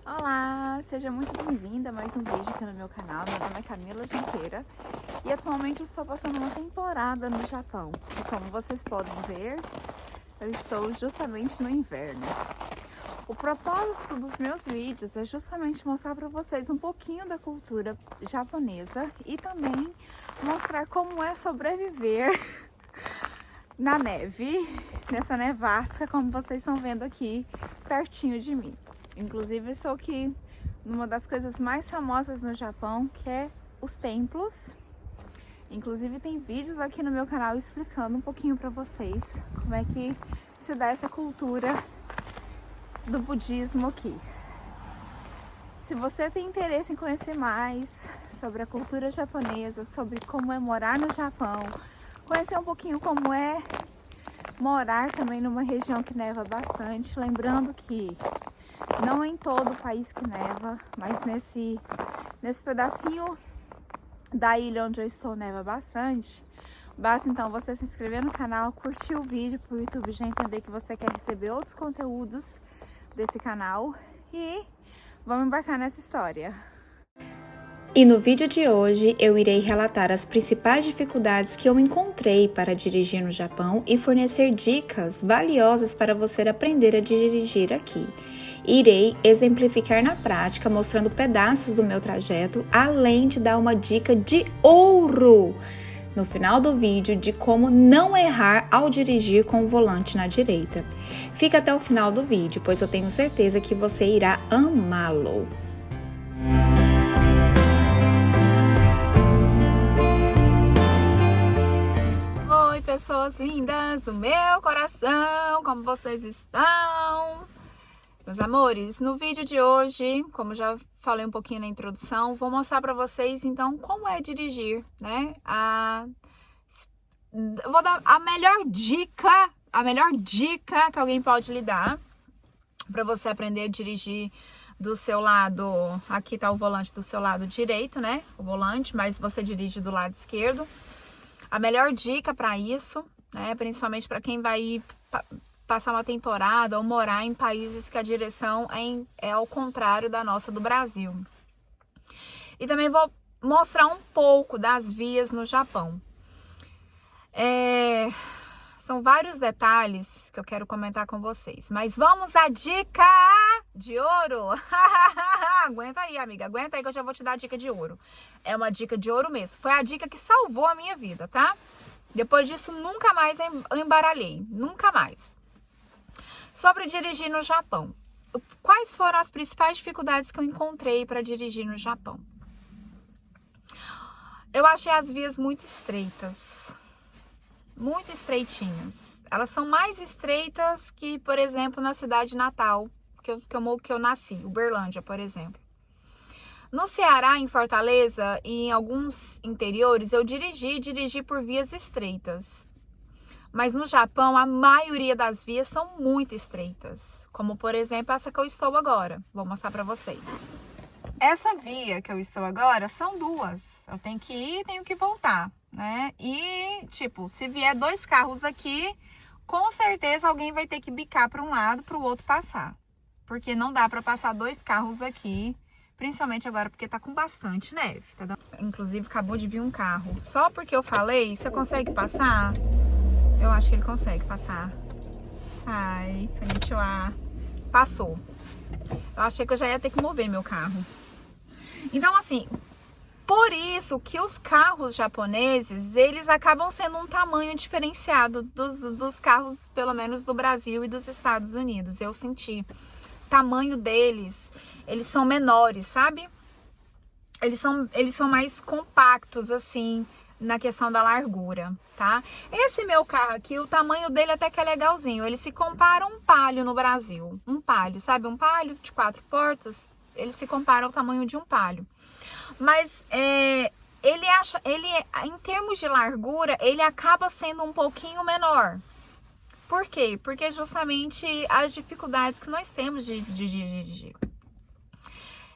Olá, seja muito bem-vinda a mais um vídeo aqui no meu canal. Meu nome é Camila Junqueira e atualmente eu estou passando uma temporada no Japão. E como vocês podem ver, eu estou justamente no inverno. O propósito dos meus vídeos é justamente mostrar para vocês um pouquinho da cultura japonesa e também mostrar como é sobreviver na neve, nessa nevasca, como vocês estão vendo aqui pertinho de mim. Inclusive, estou aqui numa das coisas mais famosas no Japão, que é os templos. Inclusive, tem vídeos aqui no meu canal explicando um pouquinho para vocês como é que se dá essa cultura do budismo aqui. Se você tem interesse em conhecer mais sobre a cultura japonesa, sobre como é morar no Japão, conhecer um pouquinho como é morar também numa região que neva bastante, lembrando que não é em todo o país que neva, mas nesse pedacinho da ilha onde eu estou neva bastante. Basta então você se inscrever no canal, curtir o vídeo para o YouTube já entender que você quer receber outros conteúdos desse canal e vamos embarcar nessa história. E no vídeo de hoje eu irei relatar as principais dificuldades que eu encontrei para dirigir no Japão e fornecer dicas valiosas para você aprender a dirigir aqui. Irei exemplificar na prática, mostrando pedaços do meu trajeto, além de dar uma dica de ouro no final do vídeo de como não errar ao dirigir com o volante na direita. Fica até o final do vídeo, pois eu tenho certeza que você irá amá-lo. Oi, pessoas lindas do meu coração, como vocês estão? Meus amores, no vídeo de hoje, como já falei um pouquinho na introdução, vou mostrar para vocês então como é dirigir, né? Vou dar a melhor dica que alguém pode lhe dar para você aprender a dirigir do seu lado. Aqui tá o volante do seu lado direito, né? O volante, mas você dirige do lado esquerdo. A melhor dica para isso, né? Principalmente para quem vai ir passar uma temporada ou morar em países que a direção é ao contrário da nossa do Brasil. E também vou mostrar um pouco das vias no Japão. São vários detalhes que eu quero comentar com vocês. Mas vamos à dica de ouro. Aguenta aí, amiga. Aguenta aí que eu já vou te dar a dica de ouro. É uma dica de ouro mesmo. Foi a dica que salvou a minha vida, tá? Depois disso, nunca mais eu embaralhei. Nunca mais. Sobre dirigir no Japão. Quais foram as principais dificuldades que eu encontrei para dirigir no Japão? Eu achei as vias muito estreitas. Muito estreitinhas. Elas são mais estreitas que, por exemplo, na cidade natal, que eu nasci, Uberlândia, por exemplo. No Ceará, em Fortaleza e em alguns interiores, eu dirigi por vias estreitas. Mas no Japão, a maioria das vias são muito estreitas. Como, por exemplo, essa que eu estou agora. Vou mostrar para vocês. Essa via que eu estou agora são duas. Eu tenho que ir e tenho que voltar, né? E, tipo, se vier dois carros aqui, com certeza alguém vai ter que bicar para um lado para o outro passar. Porque não dá para passar dois carros aqui, principalmente agora porque tá com bastante neve. Tá dando... Inclusive, acabou de vir um carro. Só porque eu falei, você consegue passar? Eu acho que ele consegue passar. Ai, konnichiwa. Passou. Eu achei que eu já ia ter que mover meu carro. Então, assim, por isso que os carros japoneses, eles acabam sendo um tamanho diferenciado dos carros, pelo menos do Brasil e dos Estados Unidos. Eu senti. O tamanho deles, eles são menores, sabe? Eles são mais compactos, assim, na questão da largura, tá? Esse meu carro aqui, o tamanho dele até que é legalzinho. Ele se compara a um Palio no Brasil. Um Palio, sabe? Um Palio de 4 portas. Ele se compara ao tamanho de um Palio. Mas ele em termos de largura, ele acaba sendo um pouquinho menor. Por quê? Porque justamente as dificuldades que nós temos de dirigir.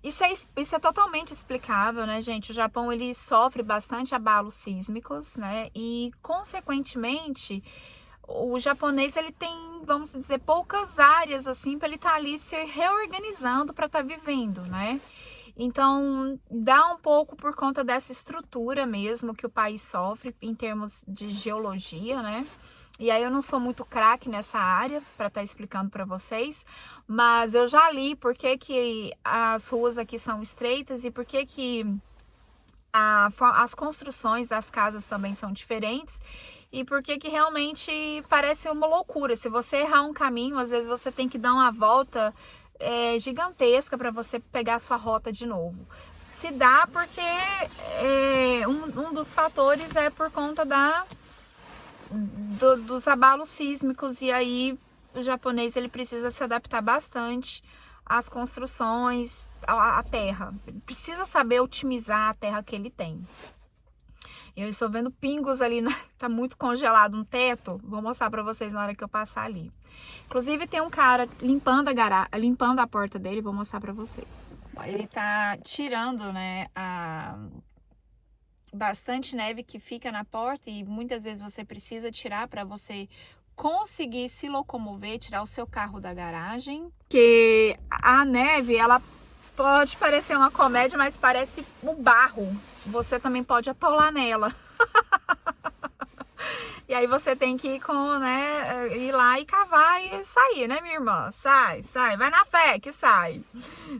Isso é totalmente explicável, né, gente? O Japão, ele sofre bastante abalos sísmicos, né? E, consequentemente, o japonês, ele tem, vamos dizer, poucas áreas, assim, para ele estar ali se reorganizando para estar vivendo, né? Então, dá um pouco por conta dessa estrutura mesmo que o país sofre em termos de geologia, né? E aí eu não sou muito craque nessa área para estar explicando para vocês, mas eu já li por que as ruas aqui são estreitas e por que as construções das casas também são diferentes e por que realmente parece uma loucura. Se você errar um caminho, às vezes você tem que dar uma volta gigantesca para você pegar a sua rota de novo. Se dá porque um dos fatores é por conta dos abalos sísmicos, e aí o japonês ele precisa se adaptar bastante às construções, à terra. Ele precisa saber otimizar a terra que ele tem. Eu estou vendo pingos ali, tá muito congelado um teto. Vou mostrar para vocês na hora que eu passar ali. Inclusive tem um cara limpando a porta dele, vou mostrar para vocês. Ele tá tirando, né, bastante neve que fica na porta e muitas vezes você precisa tirar para você conseguir se locomover, tirar o seu carro da garagem. Que a neve, ela pode parecer uma comédia, mas parece o barro. Você também pode atolar nela. E aí você tem que ir lá e cavar e sair, né, minha irmã? Sai, vai na fé que sai.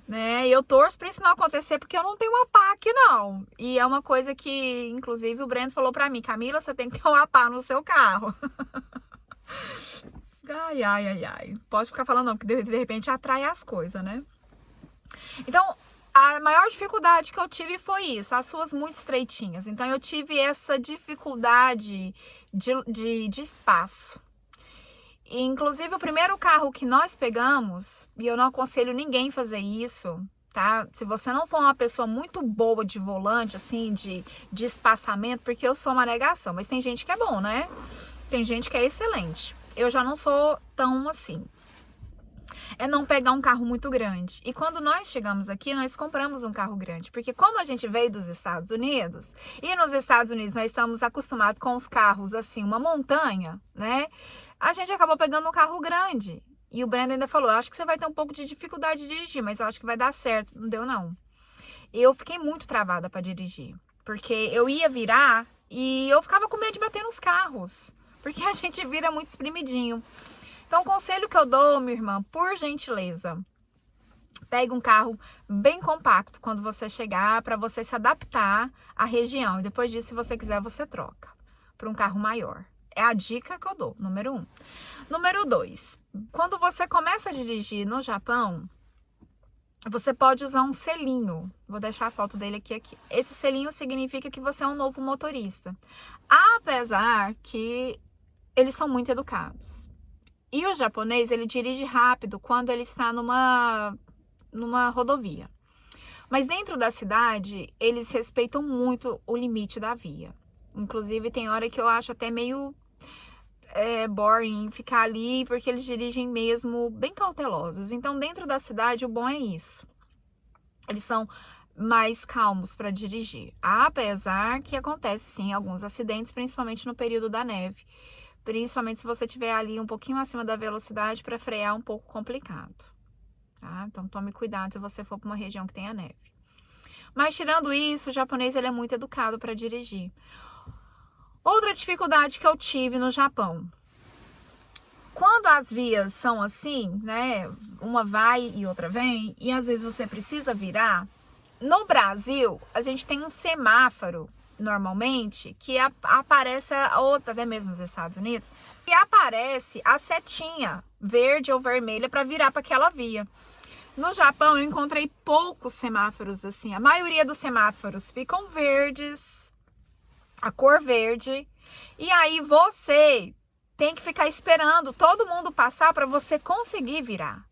Né? E eu torço pra isso não acontecer, porque eu não tenho uma pá aqui, não. E é uma coisa que, inclusive, o Breno falou pra mim: Camila, você tem que ter uma pá no seu carro. Ai. Pode ficar falando não, porque de repente atrai as coisas, né? Então, a maior dificuldade que eu tive foi isso, as ruas muito estreitinhas. Então, eu tive essa dificuldade de espaço. E, inclusive, o primeiro carro que nós pegamos, e eu não aconselho ninguém fazer isso, tá? Se você não for uma pessoa muito boa de volante, assim, de espaçamento, porque eu sou uma negação, mas tem gente que é bom, né? Tem gente que é excelente. Eu já não sou tão assim. É não pegar um carro muito grande. E quando nós chegamos aqui, nós compramos um carro grande. Porque como a gente veio dos Estados Unidos, e nos Estados Unidos nós estamos acostumados com os carros, assim, uma montanha, né? A gente acabou pegando um carro grande. E o Brandon ainda falou: eu acho que você vai ter um pouco de dificuldade de dirigir, mas eu acho que vai dar certo. Não deu, não. Eu fiquei muito travada para dirigir. Porque eu ia virar e eu ficava com medo de bater nos carros. Porque a gente vira muito espremidinho. Então, o conselho que eu dou, minha irmã, por gentileza, pegue um carro bem compacto quando você chegar, para você se adaptar à região. E depois disso, se você quiser, você troca para um carro maior. É a dica que eu dou, número 1. Número 2, quando você começa a dirigir no Japão, você pode usar um selinho. Vou deixar a foto dele aqui. Esse selinho significa que você é um novo motorista. Apesar que eles são muito educados. E o japonês, ele dirige rápido quando ele está numa rodovia. Mas dentro da cidade, eles respeitam muito o limite da via. Inclusive, tem hora que eu acho até meio boring ficar ali, porque eles dirigem mesmo bem cautelosos. Então, dentro da cidade, o bom é isso. Eles são mais calmos para dirigir. Apesar que acontece, sim, alguns acidentes, principalmente no período da neve. Principalmente se você estiver ali um pouquinho acima da velocidade, para frear um pouco complicado. Tá? Então, tome cuidado se você for para uma região que tenha neve. Mas, tirando isso, o japonês ele é muito educado para dirigir. Outra dificuldade que eu tive no Japão. Quando as vias são assim, né? Uma vai e outra vem, e às vezes você precisa virar. No Brasil, a gente tem um semáforo, normalmente, que aparece, ou até mesmo nos Estados Unidos, que aparece a setinha verde ou vermelha para virar para aquela via. No Japão, eu encontrei poucos semáforos assim. A maioria dos semáforos ficam verdes, a cor verde, e aí você tem que ficar esperando todo mundo passar para você conseguir virar.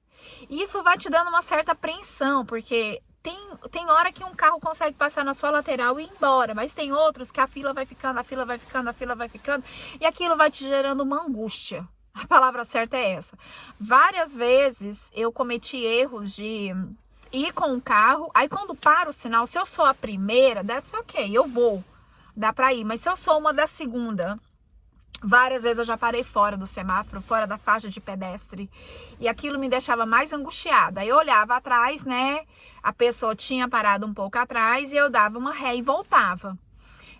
E isso vai te dando uma certa apreensão, porque tem hora que um carro consegue passar na sua lateral e ir embora, mas tem outros que a fila vai ficando, e aquilo vai te gerando uma angústia. A palavra certa é essa. Várias vezes eu cometi erros de ir com o carro, aí quando para o sinal, se eu sou a primeira, that's ok, eu vou, dá pra ir, mas se eu sou uma da segunda Várias vezes eu já parei fora do semáforo, fora da faixa de pedestre, e aquilo me deixava mais angustiada. Eu olhava atrás, né? A pessoa tinha parado um pouco atrás e eu dava uma ré e voltava.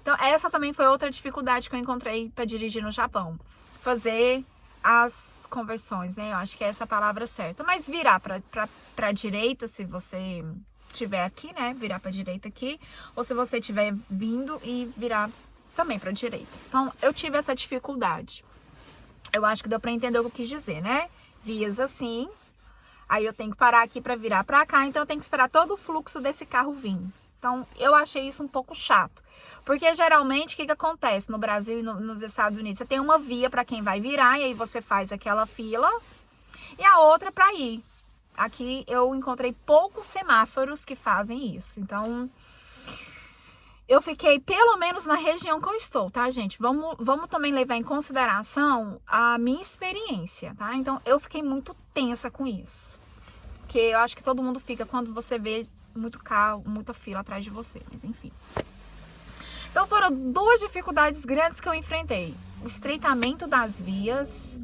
Então, essa também foi outra dificuldade que eu encontrei para dirigir no Japão. Fazer as conversões, né? Eu acho que é essa a palavra certa. Mas virar para a direita, se você estiver aqui, né? Virar para a direita aqui. Ou se você estiver vindo e virar também para a direita. Então, eu tive essa dificuldade. Eu acho que deu para entender o que eu quis dizer, né? Vias assim, aí eu tenho que parar aqui para virar para cá, então eu tenho que esperar todo o fluxo desse carro vir. Então, eu achei isso um pouco chato. Porque, geralmente, o que acontece no Brasil e nos Estados Unidos? Você tem uma via para quem vai virar, e aí você faz aquela fila, e a outra para ir. Aqui, eu encontrei poucos semáforos que fazem isso. Então, eu fiquei, pelo menos na região que eu estou, tá, gente? Vamos também levar em consideração a minha experiência, tá? Então, eu fiquei muito tensa com isso. Porque eu acho que todo mundo fica quando você vê muito carro, muita fila atrás de você, mas enfim. Então, foram duas dificuldades grandes que eu enfrentei. O estreitamento das vias,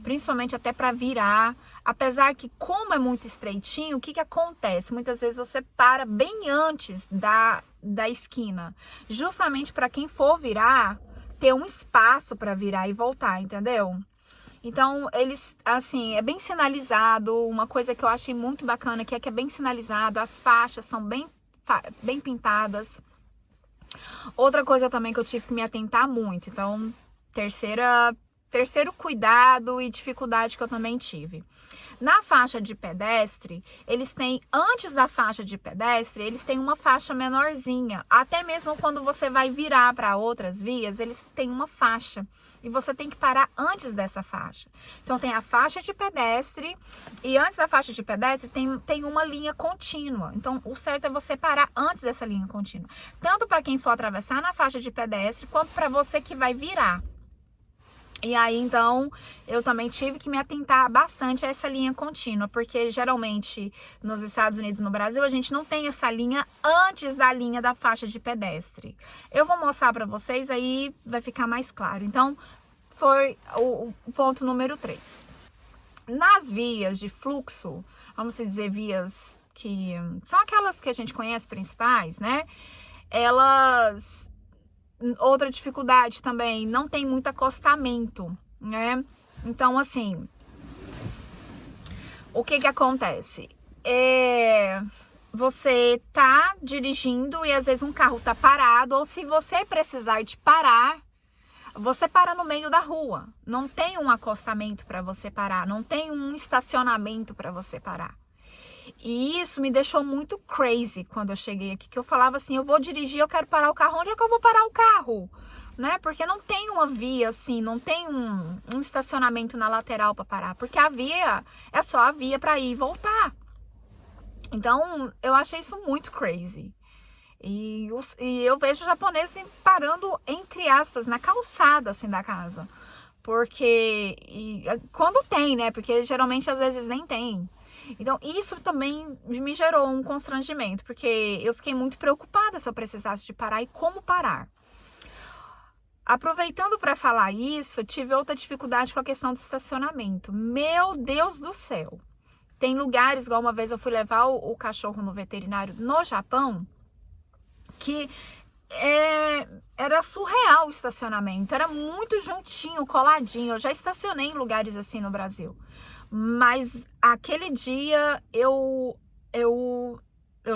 principalmente até para virar. Apesar que, como é muito estreitinho, o que acontece? Muitas vezes você para bem antes da esquina, justamente para quem for virar, ter um espaço para virar e voltar, entendeu? Então, eles, assim, é bem sinalizado. Uma coisa que eu achei muito bacana que é bem sinalizado, as faixas são bem pintadas. Outra coisa também que eu tive que me atentar muito. Então, terceiro cuidado e dificuldade que eu também tive. Na faixa de pedestre, eles têm, antes da faixa de pedestre, eles têm uma faixa menorzinha. Até mesmo quando você vai virar para outras vias, eles têm uma faixa. E você tem que parar antes dessa faixa. Então, tem a faixa de pedestre e antes da faixa de pedestre tem uma linha contínua. Então, o certo é você parar antes dessa linha contínua. Tanto para quem for atravessar na faixa de pedestre, quanto para você que vai virar. E aí, então, eu também tive que me atentar bastante a essa linha contínua, porque geralmente nos Estados Unidos e no Brasil a gente não tem essa linha antes da linha da faixa de pedestre. Eu vou mostrar para vocês, aí vai ficar mais claro. Então, foi o ponto número 3. Nas vias de fluxo, vamos dizer vias que são aquelas que a gente conhece principais, né? Elas... Outra dificuldade também, não tem muito acostamento, né? Então, assim, o que acontece? Você tá dirigindo e às vezes um carro tá parado, ou se você precisar de parar, você para no meio da rua. Não tem um acostamento para você parar, não tem um estacionamento para você parar. E isso me deixou muito crazy quando eu cheguei aqui, que eu falava assim, eu vou dirigir, eu quero parar o carro, onde é que eu vou parar o carro? Né? Porque não tem uma via assim, não tem um estacionamento na lateral para parar, porque a via é só a via para ir e voltar. Então, eu achei isso muito crazy. E eu vejo japoneses parando, entre aspas, na calçada assim da casa. Porque, quando tem, né? Porque geralmente às vezes nem tem. Então, isso também me gerou um constrangimento, porque eu fiquei muito preocupada se eu precisasse de parar e como parar. Aproveitando para falar isso, tive outra dificuldade com a questão do estacionamento. Meu Deus do céu! Tem lugares, igual uma vez eu fui levar o cachorro no veterinário no Japão, que era surreal o estacionamento, era muito juntinho, coladinho. Eu já estacionei em lugares assim no Brasil. Mas aquele dia eu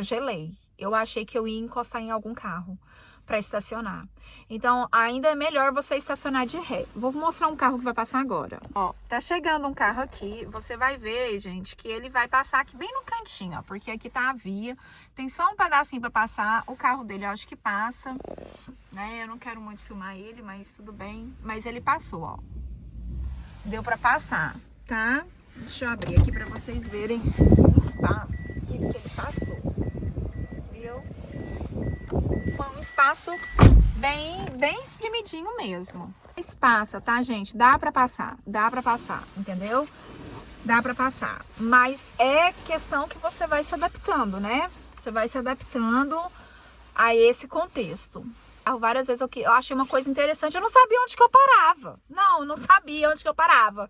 gelei. Eu achei que eu ia encostar em algum carro para estacionar. Então, ainda é melhor você estacionar de ré. Vou mostrar um carro que vai passar agora. Ó, tá chegando um carro aqui. Você vai ver, gente, que ele vai passar aqui bem no cantinho, ó. Porque aqui tá a via. Tem só um pedacinho para passar. O carro dele eu acho que passa, né? Eu não quero muito filmar ele, mas tudo bem. Mas ele passou, ó. Deu para passar, tá? Deixa eu abrir aqui para vocês verem o espaço que ele passou. Viu? Foi um espaço bem espremidinho mesmo. Espaço, tá, gente? Dá para passar, entendeu? Dá para passar. Mas é questão que você vai se adaptando, né? Você vai se adaptando a esse contexto. Várias vezes eu achei uma coisa interessante, eu não sabia onde que eu parava. Não, eu não sabia onde que eu parava.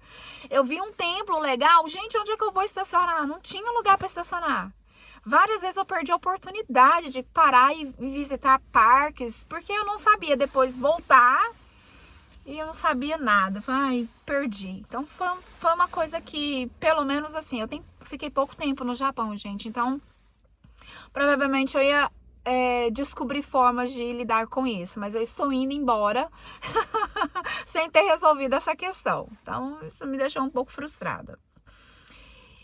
Eu vi um templo legal, gente, onde é que eu vou estacionar? Não tinha lugar para estacionar. Várias vezes eu perdi a oportunidade de parar e visitar parques, porque eu não sabia depois voltar e eu não sabia nada. Ai, perdi. Então foi uma coisa que, pelo menos assim, fiquei pouco tempo no Japão, gente. Então, provavelmente eu ia descobrir formas de lidar com isso. Mas eu estou indo embora sem ter resolvido essa questão. Então, isso me deixou um pouco frustrada.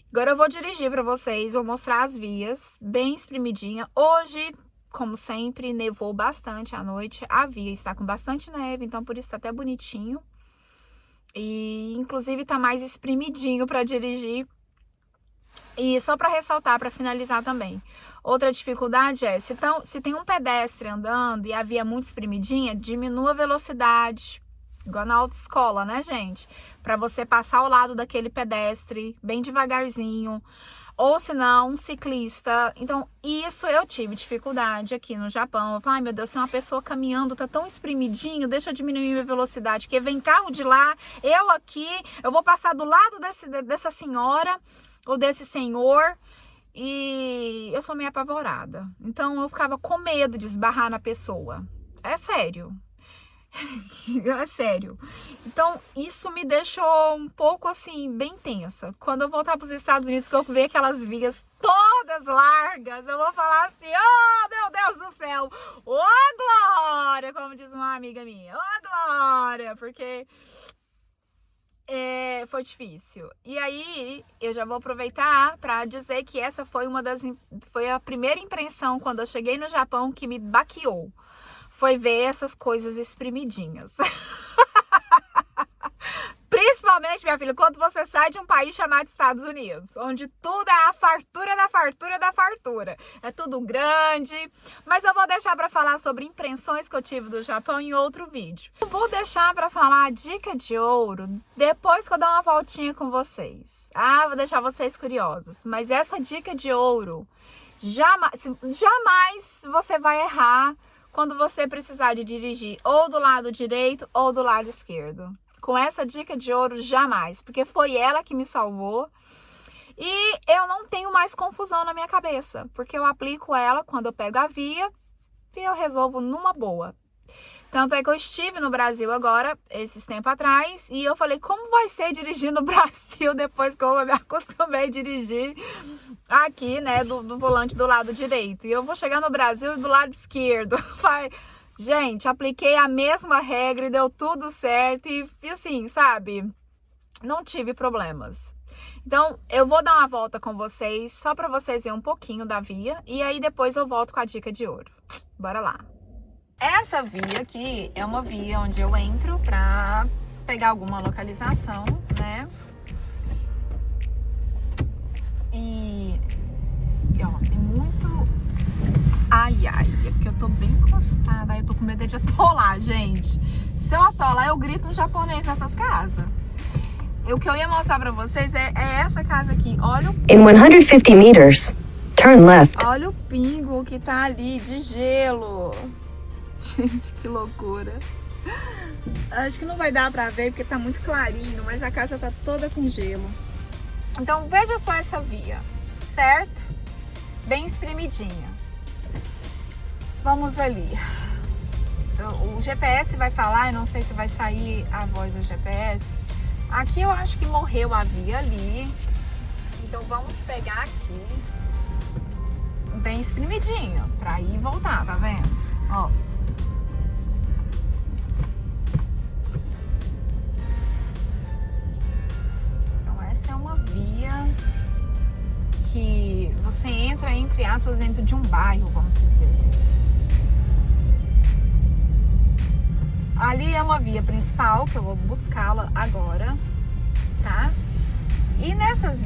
Agora eu vou dirigir para vocês, vou mostrar as vias, bem espremidinha. Hoje, como sempre, nevou bastante à noite. A via está com bastante neve, então por isso está até bonitinho. E, inclusive, tá mais espremidinho para dirigir. E só para ressaltar, para finalizar também. Outra dificuldade é, se tem um pedestre andando e a via é muito espremidinha, diminua a velocidade. Igual na autoescola, né, gente? Para você passar ao lado daquele pedestre, bem devagarzinho. Ou se não, um ciclista. Então, isso eu tive dificuldade aqui no Japão. Eu falei, ai meu Deus, se uma pessoa caminhando tá tão espremidinho, deixa eu diminuir minha velocidade. Porque vem carro de lá, eu aqui, eu vou passar do lado dessa senhora ou desse senhor. E eu sou meio apavorada. Então, eu ficava com medo de esbarrar na pessoa. É sério. É sério. Então, isso me deixou um pouco, assim, bem tensa. Quando eu voltar para os Estados Unidos, que eu ver aquelas vias todas largas, eu vou falar assim, oh, meu Deus do céu, ô glória, como diz uma amiga minha, ô glória, porque foi difícil. E aí, eu já vou aproveitar para dizer que essa foi a primeira impressão quando eu cheguei no Japão que me baqueou. Foi ver essas coisas espremidinhas. Principalmente, minha filha, quando você sai de um país chamado Estados Unidos, onde tudo é a fartura da fartura da fartura. É tudo grande. Mas eu vou deixar para falar sobre impressões que eu tive do Japão em outro vídeo. Eu vou deixar para falar a dica de ouro depois que eu dar uma voltinha com vocês. Vou deixar vocês curiosos. Mas essa dica de ouro, jamais você vai errar quando você precisar de dirigir ou do lado direito ou do lado esquerdo. Com essa dica de ouro, jamais. Porque foi ela que me salvou. E eu não tenho mais confusão na minha cabeça. Porque eu aplico ela quando eu pego a via e eu resolvo numa boa. Tanto é que eu estive no Brasil agora, esses tempos atrás, e eu falei, como vai ser dirigir no Brasil depois que eu me acostumei a dirigir aqui, né, do volante do lado direito. E eu vou chegar no Brasil do lado esquerdo. Gente, apliquei a mesma regra e deu tudo certo e assim, sabe, não tive problemas. Então, eu vou dar uma volta com vocês, só para vocês verem um pouquinho da via, e aí depois eu volto com a dica de ouro. Bora lá. Essa via aqui é uma via onde eu entro pra pegar alguma localização, né? E ó, tem muito... Ai, é porque eu tô bem encostada, aí eu tô com medo de atolar, gente. Se eu atolar, eu grito um japonês nessas casas. O que eu ia mostrar pra vocês é essa casa aqui, olha o... In 150 meters, turn left. Olha o pingo que tá ali de gelo. Gente, que loucura. Acho que não vai dar pra ver porque tá muito clarinho, mas a casa tá toda com gelo. Então, veja só essa via, certo? Bem espremidinha. Vamos ali. O GPS vai falar, eu não sei se vai sair a voz do GPS. Aqui eu acho que morreu a via ali. Então, vamos pegar aqui. Bem espremidinho, pra ir e voltar, tá vendo? Ó. Que você entra, entre aspas, dentro de um bairro, vamos dizer assim. Ali é uma via principal, que eu vou buscá-la agora, tá? E nessas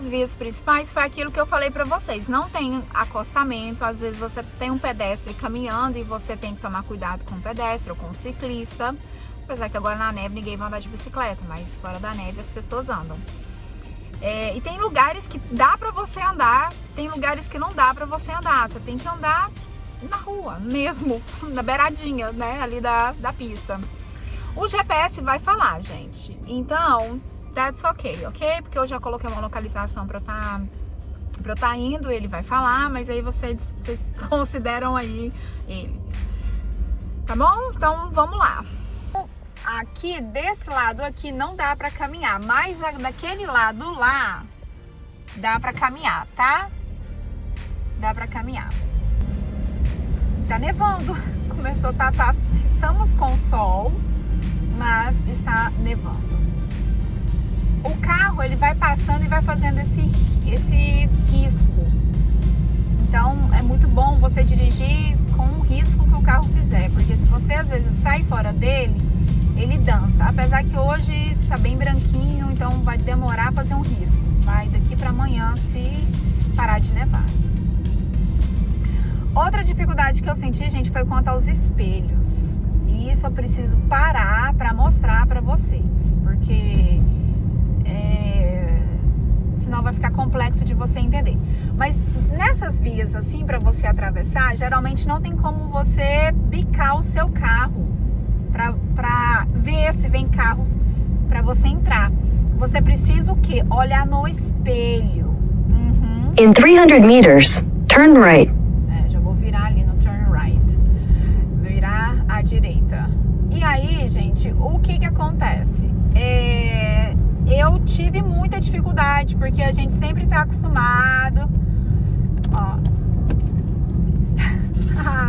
vias principais, foi aquilo que eu falei pra vocês. Não tem acostamento, às vezes você tem um pedestre caminhando e você tem que tomar cuidado com o pedestre ou com o ciclista. Apesar que agora na neve ninguém vai andar de bicicleta, mas fora da neve as pessoas andam. E tem lugares que dá pra você andar, tem lugares que não dá pra você andar. Você tem que andar na rua mesmo, na beiradinha, né, ali da pista. O GPS vai falar, gente. Então, that's ok? Porque eu já coloquei uma localização pra eu tá indo, ele vai falar, mas aí vocês consideram aí ele. Tá bom? Então, vamos lá. Aqui, desse lado aqui, não dá pra caminhar, mas daquele lado lá, dá pra caminhar, tá? Dá pra caminhar. Tá nevando. Começou, estamos com sol, mas está nevando. O carro, ele vai passando e vai fazendo esse risco. Então, é muito bom você dirigir com o risco que o carro fizer, porque se você às vezes sai fora dele, ele dança. Apesar que hoje tá bem branquinho, então vai demorar a fazer um risco. Vai daqui para amanhã se parar de nevar. Outra dificuldade que eu senti, gente, foi quanto aos espelhos. E isso eu preciso parar para mostrar para vocês, porque senão vai ficar complexo de você entender. Mas nessas vias assim, para você atravessar, geralmente não tem como você bicar o seu carro para ver se vem carro para você entrar. Você precisa o quê? Olhar no espelho. In 300 meters, turn right. Já vou virar ali no turn right. Virar à direita. E aí, gente, o que acontece? Eu tive muita dificuldade, porque a gente sempre tá acostumado. Ó.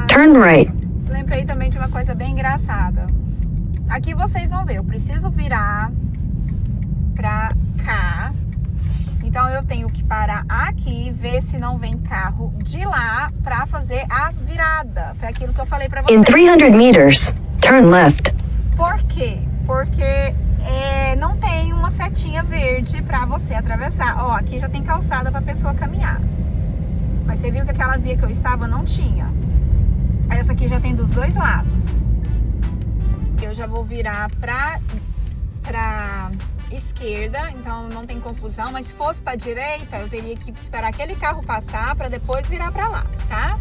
Turn right. Lembrei também de uma coisa bem engraçada. Aqui vocês vão ver, eu preciso virar pra cá. Então eu tenho que parar aqui, ver se não vem carro de lá pra fazer a virada. Foi aquilo que eu falei pra vocês. In 300 meters, turn left. Por quê? Porque não tem uma setinha verde pra você atravessar. Ó, aqui já tem calçada pra pessoa caminhar. Mas você viu que aquela via que eu estava não tinha. Essa aqui já tem dos dois lados. Eu já vou virar pra esquerda, então não tem confusão. Mas se fosse pra direita, eu teria que esperar aquele carro passar pra depois virar pra lá, tá?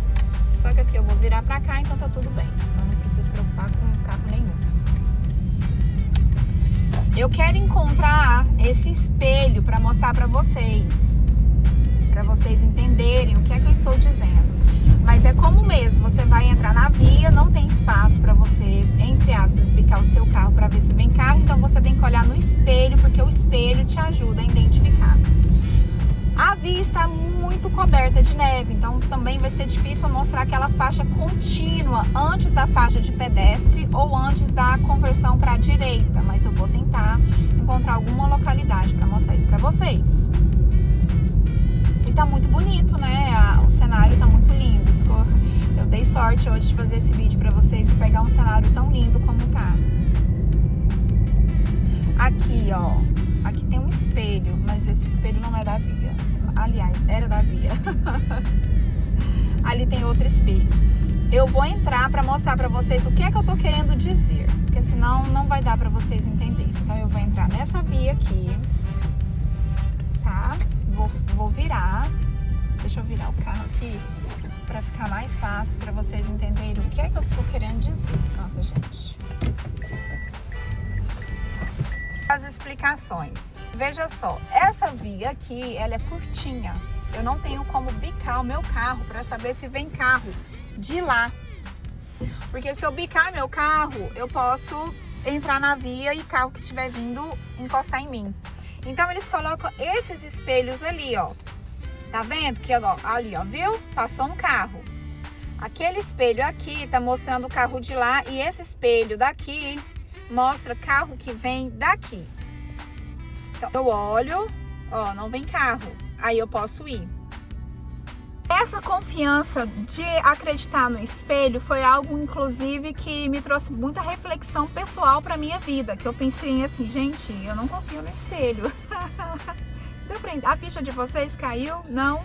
Só que aqui eu vou virar pra cá, então tá tudo bem. Então não preciso se preocupar com carro nenhum. Eu quero encontrar esse espelho pra mostrar pra vocês entenderem o que é que eu estou dizendo. Mas é como mesmo, você vai entrar na via, não tem espaço para você, entre aspas, bicar o seu carro para ver se vem carro, então você tem que olhar no espelho, porque o espelho te ajuda a identificar. A via está muito coberta de neve, então também vai ser difícil mostrar aquela faixa contínua antes da faixa de pedestre ou antes da conversão para a direita, mas eu vou tentar encontrar alguma localidade para mostrar isso para vocês. E tá muito bonito, né? O cenário tá muito lindo. Eu dei sorte hoje de fazer esse vídeo pra vocês e pegar um cenário tão lindo como tá. Aqui, ó. Aqui tem um espelho, mas esse espelho não é da via. Aliás, era da via. Ali tem outro espelho. Eu vou entrar pra mostrar pra vocês o que é que eu tô querendo dizer, porque senão não vai dar pra vocês entenderem. Então eu vou entrar nessa via aqui, tá? Vou virar. Deixa eu virar o carro aqui pra ficar mais fácil pra vocês entenderem o que é que eu tô querendo dizer. Nossa, gente. As explicações. Veja só, essa via aqui, ela é curtinha. Eu não tenho como bicar o meu carro pra saber se vem carro de lá. Porque se eu bicar meu carro, eu posso entrar na via e carro que estiver vindo encostar em mim. Então eles colocam esses espelhos ali, ó. Tá vendo que ali, ó, viu? Passou um carro. Aquele espelho aqui tá mostrando o carro de lá e esse espelho daqui mostra carro que vem daqui. Então eu olho, ó, não vem carro. Aí eu posso ir. Essa confiança de acreditar no espelho foi algo, inclusive, que me trouxe muita reflexão pessoal pra minha vida. Que eu pensei assim, gente, eu não confio no espelho. A ficha de vocês caiu? Não?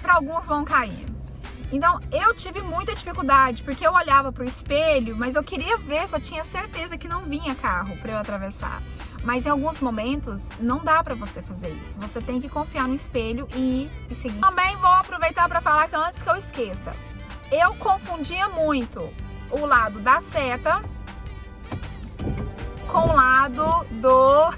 Para alguns vão cair. Então, eu tive muita dificuldade, porque eu olhava pro espelho, mas eu queria ver se eu tinha certeza que não vinha carro para eu atravessar. Mas em alguns momentos não dá pra você fazer isso. Você tem que confiar no espelho e seguir. Também vou aproveitar pra falar que antes que eu esqueça. Eu confundia muito o lado da seta com o lado do...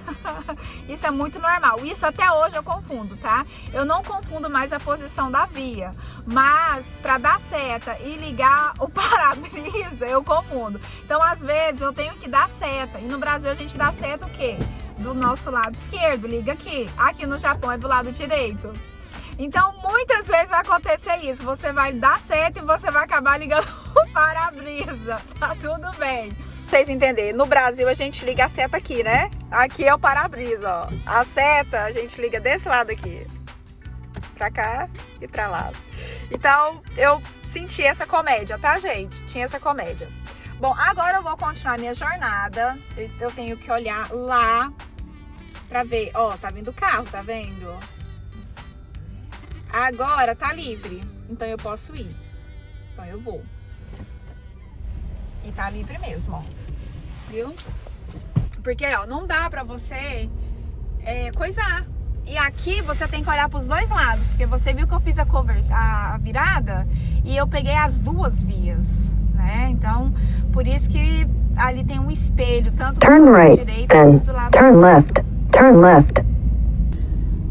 Isso é muito normal. Isso até hoje eu confundo, tá? Eu não confundo mais a posição da via. Mas pra dar seta e ligar o para-brisa, eu confundo. Então, às vezes, eu tenho que dar seta. E no Brasil, a gente dá seta o quê? Do nosso lado esquerdo. Liga aqui. Aqui no Japão é do lado direito. Então, muitas vezes vai acontecer isso. Você vai dar seta e você vai acabar ligando o para-brisa. Tá tudo bem. Vocês entenderem, no Brasil a gente liga a seta aqui, né? Aqui é o para-brisa, ó. A seta a gente liga desse lado aqui. Pra cá e pra lá. Então, eu senti essa comédia, tá, gente? Tinha essa comédia. Bom, agora eu vou continuar minha jornada. Eu tenho que olhar lá pra ver. Ó, tá vindo o carro, tá vendo? Agora tá livre, então eu posso ir. Então eu vou. E tá livre mesmo, ó. Viu? Porque, ó, não dá pra você coisar. E aqui você tem que olhar pros dois lados, porque você viu que eu fiz a virada e eu peguei as duas vias, né? Então, por isso que ali tem um espelho, tanto do lado direito quanto do lado esquerdo. Turn left.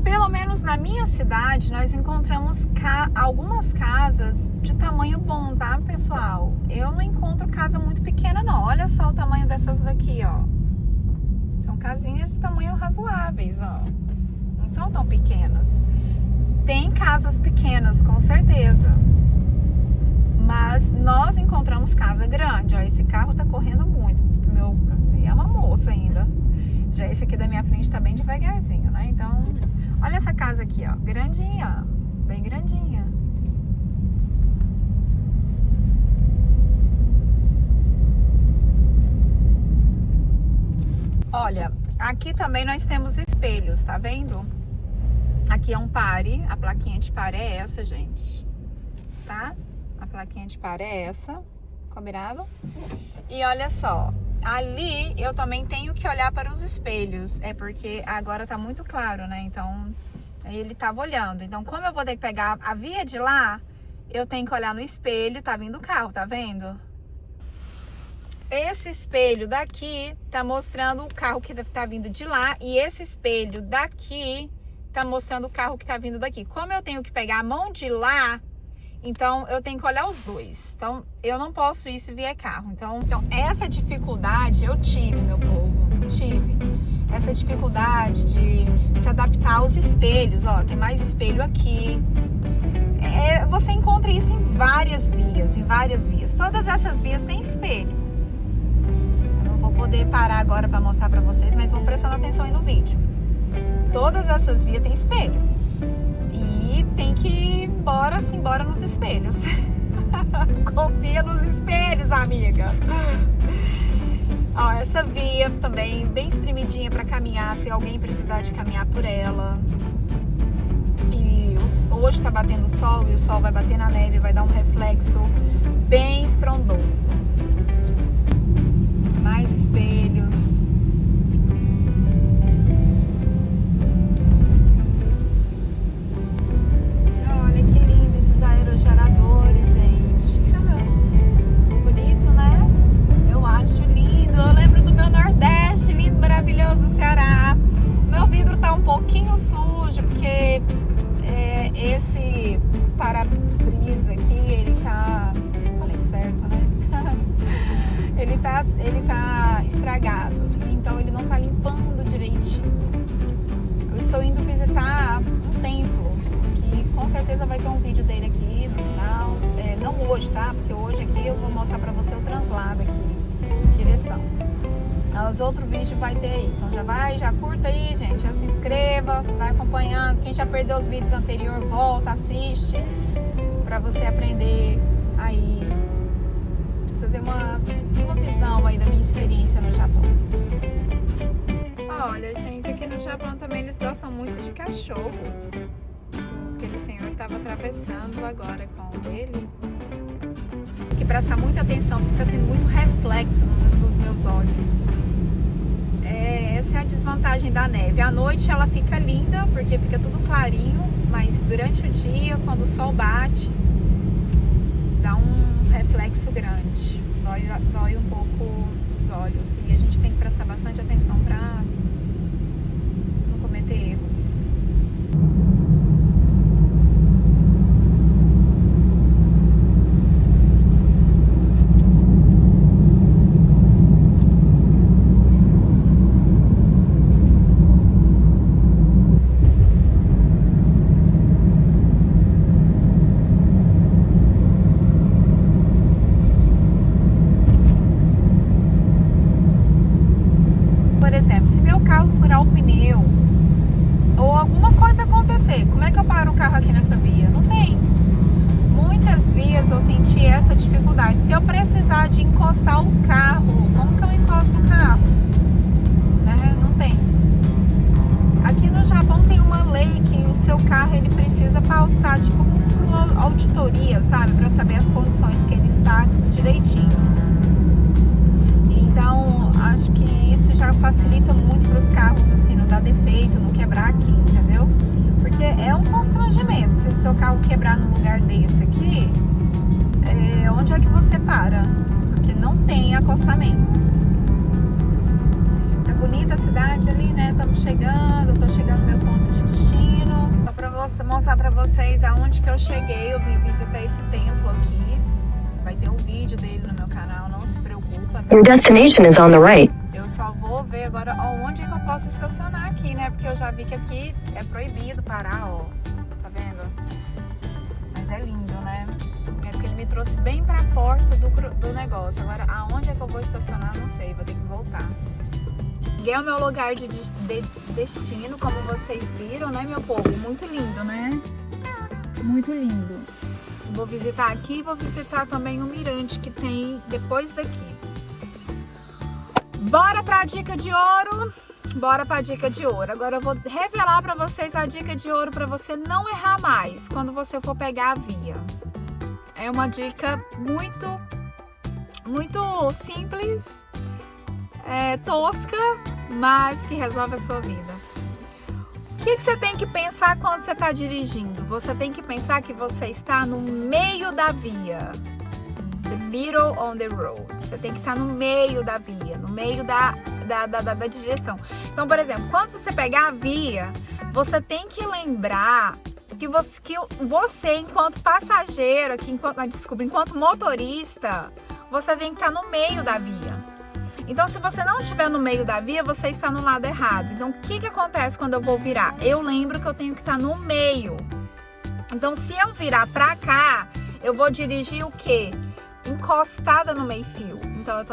Pelo menos na minha cidade, nós encontramos algumas casas de tamanho bom, tá, pessoal? Eu não encontro casa muito pequena, não. Olha só o tamanho dessas aqui, ó. São casinhas de tamanho razoáveis, ó. Não são tão pequenas. Tem casas pequenas, com certeza. Mas nós encontramos casa grande, ó. Esse carro tá correndo muito. E é uma moça ainda. Já esse aqui da minha frente tá bem devagarzinho, né? Então, olha essa casa aqui, ó. Grandinha, bem grandinha. Olha, aqui também nós temos espelhos, tá vendo? Aqui é um pare, a plaquinha de pare é essa, gente. Tá? A plaquinha de pare é essa, combinado? E olha só. Ali eu também tenho que olhar para os espelhos, é porque agora tá muito claro, né? Então, ele tava olhando. Então, como eu vou ter que pegar a via de lá, eu tenho que olhar no espelho, tá vindo o carro, tá vendo? Esse espelho daqui tá mostrando o carro que tá vindo de lá e esse espelho daqui tá mostrando o carro que tá vindo daqui. Como eu tenho que pegar a mão de lá, então, eu tenho que olhar os dois. Então, eu não posso ir se vier carro. Então, essa dificuldade eu tive, meu povo. Tive. Essa dificuldade de se adaptar aos espelhos. Ó, tem mais espelho aqui. Você encontra isso em várias vias. Todas essas vias têm espelho. Eu não vou poder parar agora para mostrar para vocês, mas vão prestando atenção aí no vídeo. Todas essas vias têm espelho. E tem que ir embora nos espelhos. Confia nos espelhos, amiga. Ó, essa via também bem espremidinha para caminhar, se alguém precisar de caminhar por ela. E hoje tá batendo sol e o sol vai bater na neve, vai dar um reflexo bem estrondoso. Mais espelhos. Aerogeradores, gente. Bonito, né? Eu acho lindo. Eu lembro do meu Nordeste, lindo, maravilhoso, Ceará. Meu vidro tá um pouquinho sujo, porque esse para-brisa aqui, ele tá... Falei certo, né? ele tá estragado. Então ele não tá limpando direitinho. Eu estou indo visitar um templo, que com certeza vai ter um vídeo dele aqui no final, não hoje, tá? Porque hoje aqui eu vou mostrar pra você o translado aqui, direção. Os outros vídeos vai ter aí, então já curta aí, gente, já se inscreva, vai acompanhando. Quem já perdeu os vídeos anteriores, volta, assiste, pra você aprender aí, precisa ter uma visão aí da minha experiência no Japão. Olha, gente, aqui no Japão também eles gostam muito de cachorros. Aquele senhor estava atravessando agora com o dele. Tem que prestar muita atenção, porque tá tendo muito reflexo nos meus olhos. Essa é a desvantagem da neve. À noite ela fica linda, porque fica tudo clarinho, mas durante o dia, quando o sol bate, dá um reflexo grande. Dói um pouco os olhos. E a gente tem que prestar bastante atenção para não cometer erros. Por exemplo, se meu carro furar o pneu ou alguma coisa acontecer, como é que eu paro o carro aqui nessa via? Não tem. Muitas vias eu senti essa dificuldade. Se eu precisar de encostar o carro, como que eu encosto o carro? Né? Não tem. Aqui no Japão tem uma lei que o seu carro ele precisa passar tipo uma auditoria, sabe? Para saber as condições que ele está, tudo direitinho. Então, acho que isso já facilita muito para os carros, assim, não dar defeito, não quebrar aqui, entendeu? Porque é um constrangimento. Se o seu carro quebrar num lugar desse aqui, onde é que você para? Porque não tem acostamento. É bonita a cidade ali, né? Estamos chegando, eu tô chegando no meu ponto de destino. Só para mostrar para vocês aonde que eu cheguei, eu vim visitar esse templo aqui. Vai ter um vídeo dele no meu canal, não se preocupa. Tá? Your destination is on the right. Eu só vou ver agora onde é que eu posso estacionar aqui, né? Porque eu já vi que aqui é proibido parar, ó. Tá vendo? Mas é lindo, né? É porque ele me trouxe bem pra porta do negócio. Agora, aonde é que eu vou estacionar, não sei. Vou ter que voltar. É o meu lugar de destino, como vocês viram, né, meu povo? Muito lindo, né? Muito lindo. Vou visitar aqui e vou visitar também o mirante que tem depois daqui. Bora pra dica de ouro? Bora pra dica de ouro. Agora eu vou revelar pra vocês a dica de ouro pra você não errar mais quando você for pegar a via. É uma dica muito simples, tosca, mas que resolve a sua vida. O que você tem que pensar quando você está dirigindo? Você tem que pensar que você está no meio da via. The middle on the road. Você tem que estar no meio da via, no meio da direção. Então, por exemplo, quando você pegar a via, você tem que lembrar que você enquanto passageiro, enquanto motorista, você tem que estar no meio da via. Então, se você não estiver no meio da via, você está no lado errado. Então, o que acontece quando eu vou virar? Eu lembro que eu tenho que estar no meio. Então, se eu virar pra cá, eu vou dirigir o quê? Encostada no meio-fio. Então, eu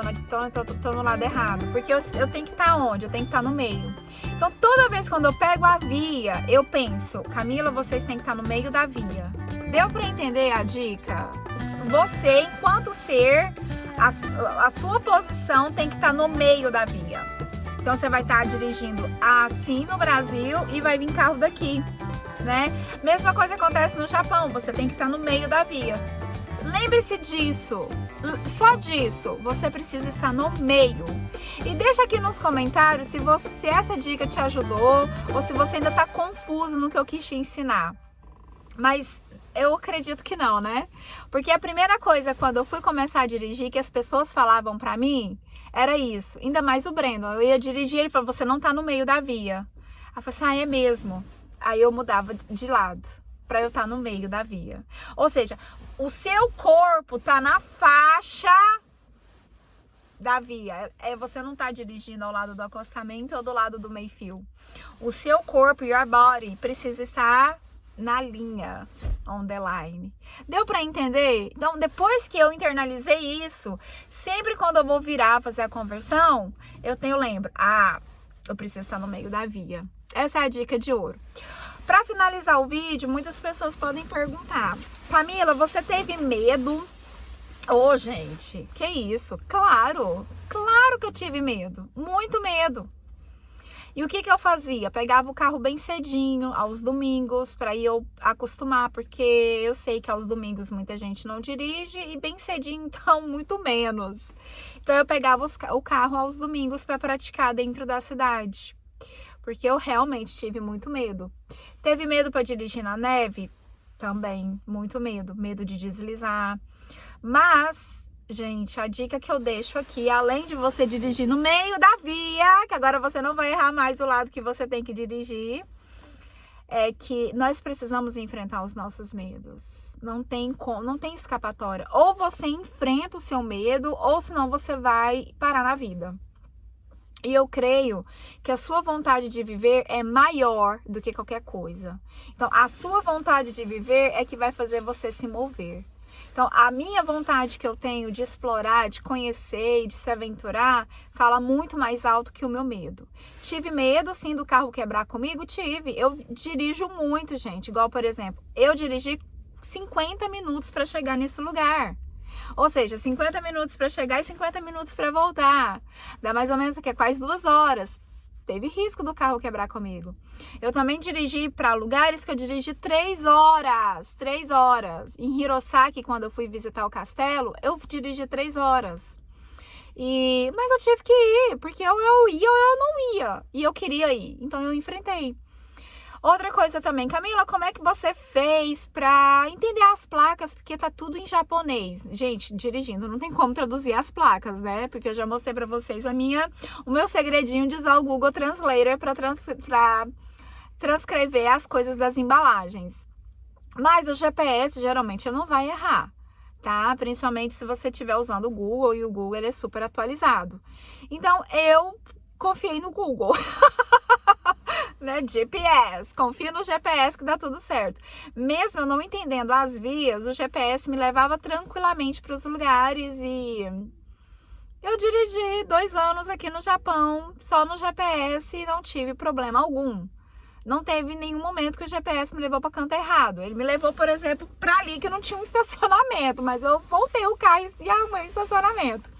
tô no lado errado. Porque eu tenho que estar onde? Eu tenho que estar no meio. Então, toda vez quando eu pego a via, eu penso, Camila, vocês têm que estar no meio da via. Deu pra entender a dica? Você, enquanto ser, a sua posição tem que estar no meio da via. Então você vai estar dirigindo assim no Brasil e vai vir carro daqui, né? Mesma coisa acontece no Japão, você tem que estar no meio da via. Lembre-se disso, só disso, você precisa estar no meio. E deixa aqui nos comentários se essa dica te ajudou ou se você ainda está confuso no que eu quis te ensinar. Mas eu acredito que não, né? Porque a primeira coisa quando eu fui começar a dirigir que as pessoas falavam pra mim era isso. Ainda mais o Breno. Eu ia dirigir, ele falou, você não tá no meio da via. Aí eu falei assim, é mesmo. Aí eu mudava de lado pra eu estar no meio da via. Ou seja, o seu corpo tá na faixa da via. Você não tá dirigindo ao lado do acostamento ou do lado do meio-fio. O seu corpo, your body, precisa estar na linha, on the line. Deu pra entender? Então, depois que eu internalizei isso, sempre quando eu vou virar fazer a conversão, eu lembro, eu preciso estar no meio da via. Essa é a dica de ouro. Pra finalizar o vídeo, muitas pessoas podem perguntar, Camila, você teve medo? Ô, gente, que isso? Claro que eu tive medo, muito medo. E o que eu fazia? Pegava o carro bem cedinho, aos domingos, para eu acostumar, porque eu sei que aos domingos muita gente não dirige e bem cedinho, então, muito menos. Então, eu pegava o carro aos domingos para praticar dentro da cidade, porque eu realmente tive muito medo. Teve medo para dirigir na neve? Também, muito medo. Medo de deslizar. Mas... gente, a dica que eu deixo aqui, além de você dirigir no meio da via, que agora você não vai errar mais o lado que você tem que dirigir, é que nós precisamos enfrentar os nossos medos. Não tem escapatória. Ou você enfrenta o seu medo, ou senão você vai parar na vida. E eu creio que a sua vontade de viver é maior do que qualquer coisa. Então, a sua vontade de viver é que vai fazer você se mover. Então, a minha vontade que eu tenho de explorar, de conhecer e de se aventurar, fala muito mais alto que o meu medo. Tive medo, sim, do carro quebrar comigo? Tive. Eu dirijo muito, gente. Igual, por exemplo, eu dirigi 50 minutos para chegar nesse lugar. Ou seja, 50 minutos para chegar e 50 minutos para voltar. Dá mais ou menos o quê? Quase 2 horas. Teve risco do carro quebrar comigo. Eu também dirigi para lugares que eu dirigi 3 horas. 3 horas. Em Hirosaki, quando eu fui visitar o castelo, eu dirigi 3 horas. Mas eu tive que ir, porque eu ia ou eu não ia. E eu queria ir, então eu enfrentei. Outra coisa também, Camila, como é que você fez pra entender as placas? Porque tá tudo em japonês. Gente, dirigindo, não tem como traduzir as placas, né? Porque eu já mostrei pra vocês o meu segredinho de usar o Google Translator pra transcrever as coisas das embalagens. Mas o GPS, geralmente, não vai errar, tá? Principalmente se você estiver usando o Google, e o Google, ele é super atualizado. Então, eu confiei no Google. Né, GPS, confia no GPS que dá tudo certo. Mesmo eu não entendendo as vias, o GPS me levava tranquilamente para os lugares e eu dirigi 2 anos aqui no Japão só no GPS e não tive problema algum. Não teve nenhum momento que o GPS me levou para canto errado. Ele me levou, por exemplo, para ali que não tinha um estacionamento, mas eu voltei o carro e arrumei o estacionamento.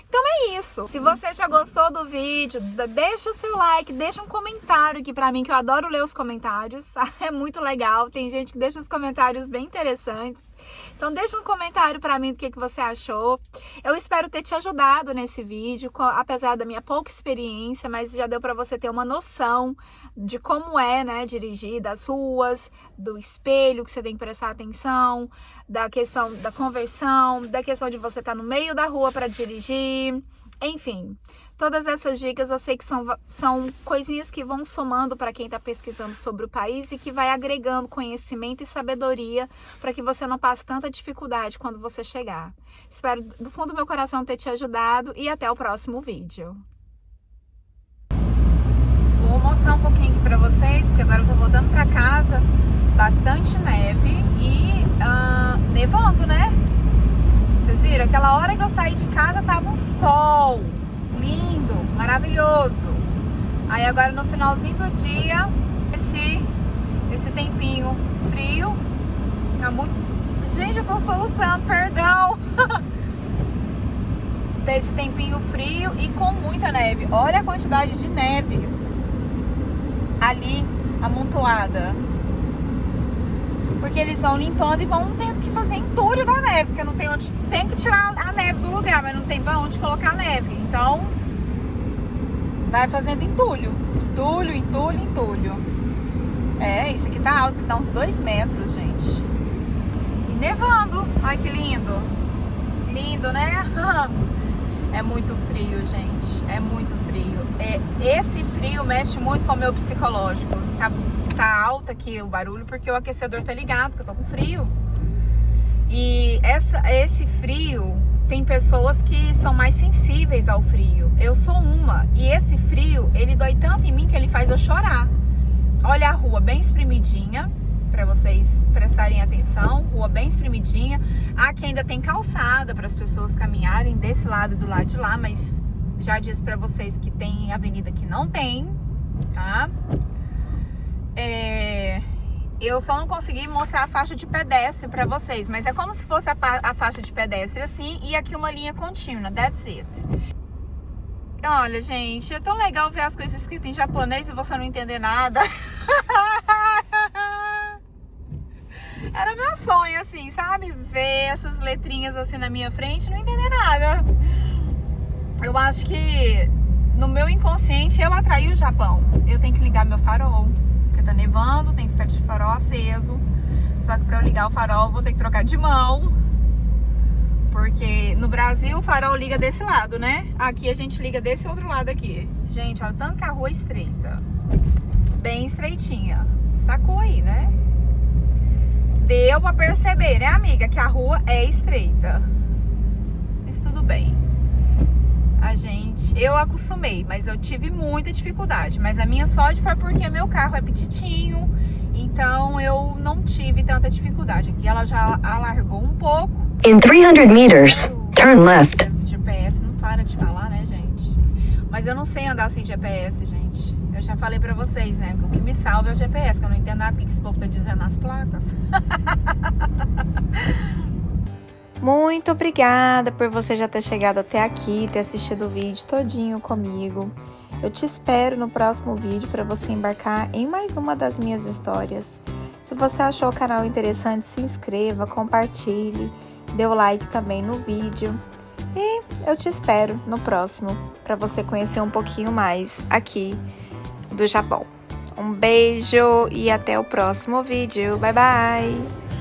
Então é isso. Se você já gostou do vídeo, deixa o seu like, deixa um comentário aqui pra mim, que eu adoro ler os comentários. É muito legal, tem gente que deixa os comentários bem interessantes. Então deixa um comentário pra mim do que você achou. Eu espero ter te ajudado nesse vídeo, apesar da minha pouca experiência, mas já deu pra você ter uma noção de como é, né, dirigir, das ruas, do espelho que você tem que prestar atenção, da questão da conversão, da questão de você estar no meio da rua para dirigir, enfim. Todas essas dicas eu sei que são coisinhas que vão somando para quem está pesquisando sobre o país e que vai agregando conhecimento e sabedoria para que você não passe tanta dificuldade quando você chegar. Espero do fundo do meu coração ter te ajudado e até o próximo vídeo. Vou mostrar um pouquinho aqui para vocês, porque agora eu tô voltando para casa, bastante neve e nevando, né? Vocês viram? Aquela hora que eu saí de casa tava um sol lindo, maravilhoso. Aí agora no finalzinho do dia, esse tempinho frio, tá muito... Gente, eu tô soluçando, perdão. Tem esse tempinho frio e com muita neve. Olha a quantidade de neve ali amontoada. Porque eles vão limpando e vão tendo que fazer entulho da neve, porque não tem onde, tem que tirar a neve do lugar, mas não tem pra onde colocar a neve. Então, vai fazendo entulho. Entulho, entulho, entulho. É, isso aqui tá alto, que tá uns 2 metros, gente. E nevando. Ai, que lindo. Lindo, né? É muito frio, gente. É muito frio. Esse frio mexe muito com o meu psicológico. Tá alto aqui o barulho porque o aquecedor tá ligado, porque eu tô com frio. E esse frio, tem pessoas que são mais sensíveis ao frio. Eu sou uma. E esse frio, ele dói tanto em mim que ele faz eu chorar. Olha a rua bem espremidinha, para vocês prestarem atenção. Rua bem espremidinha. Aqui ainda tem calçada para as pessoas caminharem desse lado e do lado de lá, mas já disse para vocês que tem avenida que não tem, tá? Eu só não consegui mostrar a faixa de pedestre pra vocês, mas é como se fosse a faixa de pedestre assim, e aqui uma linha contínua, that's it. Olha, gente, é tão legal ver as coisas escritas em japonês e você não entender nada. Era meu sonho, assim, sabe? Ver essas letrinhas assim na minha frente e não entender nada. Eu acho que no meu inconsciente eu atraí o Japão. Eu tenho que ligar meu farol, porque tá nevando, tem que ficar de farol aceso. Só que pra eu ligar o farol eu vou ter que trocar de mão. Porque no Brasil o farol liga desse lado, né? Aqui a gente liga desse outro lado aqui. Gente, olha o tanto que a rua é estreita. Bem estreitinha. Sacou aí, né? Deu pra perceber, né, amiga? Que a rua é estreita. Mas tudo bem. Eu acostumei, mas eu tive muita dificuldade. Mas a minha sorte foi porque meu carro é petitinho. Então eu não tive tanta dificuldade. Aqui ela já alargou um pouco. In 300 meters, turn left. GPS não para de falar, né, gente? Mas eu não sei andar sem GPS, gente. Eu já falei pra vocês, né? O que me salva é o GPS, que eu não entendo nada do que esse povo tá dizendo nas placas. Muito obrigada por você já ter chegado até aqui, ter assistido o vídeo todinho comigo. Eu te espero no próximo vídeo para você embarcar em mais uma das minhas histórias. Se você achou o canal interessante, se inscreva, compartilhe, dê o like também no vídeo. E eu te espero no próximo para você conhecer um pouquinho mais aqui do Japão. Um beijo e até o próximo vídeo. Bye, bye!